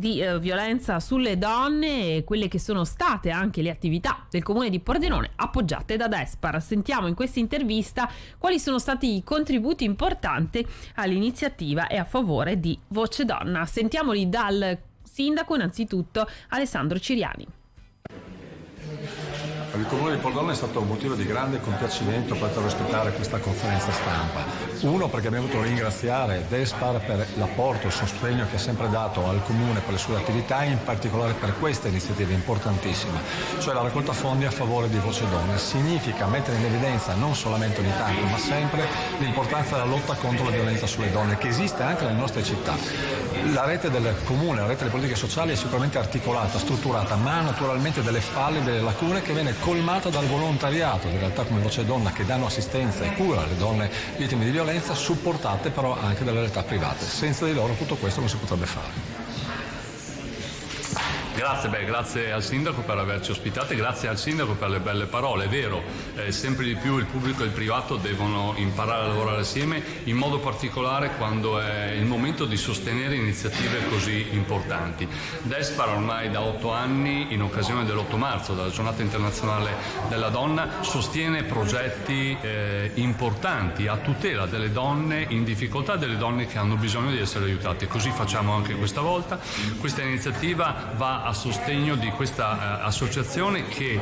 di violenza sulle donne e quelle che sono state anche le attività del comune di Pordenone appoggiate da Despar. Sentiamo in questa intervista quali sono stati i contributi importanti all'iniziativa e a favore di Voce Donna. Sentiamoli dal sindaco, innanzitutto Alessandro Ciriani. Il Comune di Pordenone è stato un motivo di grande compiacimento per ospitare questa conferenza stampa. Uno, perché abbiamo voluto ringraziare Despar per l'apporto, il sostegno che ha sempre dato al Comune per le sue attività, in particolare per questa iniziativa importantissima, cioè la raccolta fondi a favore di Voce Donne. Significa mettere in evidenza non solamente ogni tanto, ma sempre l'importanza della lotta contro la violenza sulle donne, che esiste anche nelle nostre città. La rete del Comune, la rete delle politiche sociali è sicuramente articolata, strutturata, ma ha naturalmente delle falle, delle lacune che viene colmata dal volontariato di realtà come Voce Donna, che danno assistenza e cura alle donne vittime di violenza, supportate però anche dalle realtà private. Senza di loro tutto questo non si potrebbe fare. Grazie al sindaco per averci ospitate, grazie al sindaco per le belle parole. È vero, sempre di più il pubblico e il privato devono imparare a lavorare assieme, in modo particolare quando è il momento di sostenere iniziative così importanti. Despar ormai da 8 anni, in occasione dell'8 marzo, della giornata internazionale della donna, sostiene progetti importanti a tutela delle donne in difficoltà, delle donne che hanno bisogno di essere aiutate. Così facciamo anche questa volta. Questa iniziativa va a sostegno di questa associazione che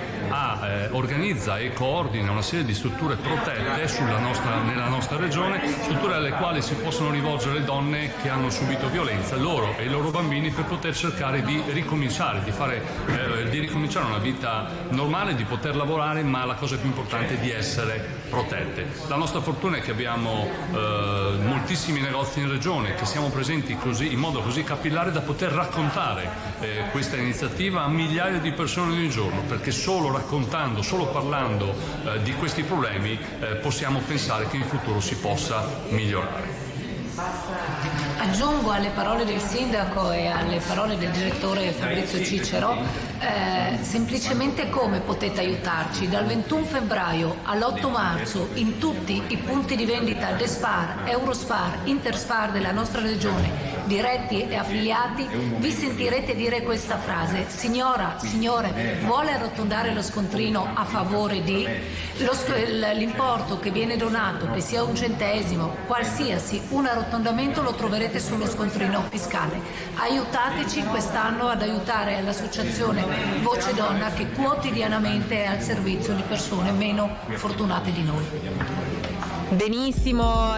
organizza e coordina una serie di strutture protette nella nostra regione, strutture alle quali si possono rivolgere le donne che hanno subito violenza, loro e i loro bambini, per poter cercare di ricominciare, di ricominciare una vita normale, di poter lavorare, ma la cosa più importante è di essere protette. La nostra fortuna è che abbiamo moltissimi negozi in regione, che siamo presenti in modo così capillare da poter raccontare questa iniziativa a migliaia di persone ogni giorno, perché solo raccontando, solo parlando di questi problemi possiamo pensare che in futuro si possa migliorare. Aggiungo alle parole del sindaco e alle parole del direttore Fabrizio Cicero semplicemente come potete aiutarci. Dal 21 febbraio all'8 marzo in tutti i punti di vendita Despar, Eurospar, Interspar della nostra regione, diretti e affiliati, vi sentirete dire questa frase: signora, signore, vuole arrotondare lo scontrino a favore di l'importo che viene donato, che sia un centesimo, qualsiasi, un arrotondamento lo troverete sullo scontrino fiscale. Aiutateci quest'anno ad aiutare l'associazione Voce Donna, che quotidianamente è al servizio di persone meno fortunate di noi. Benissimo,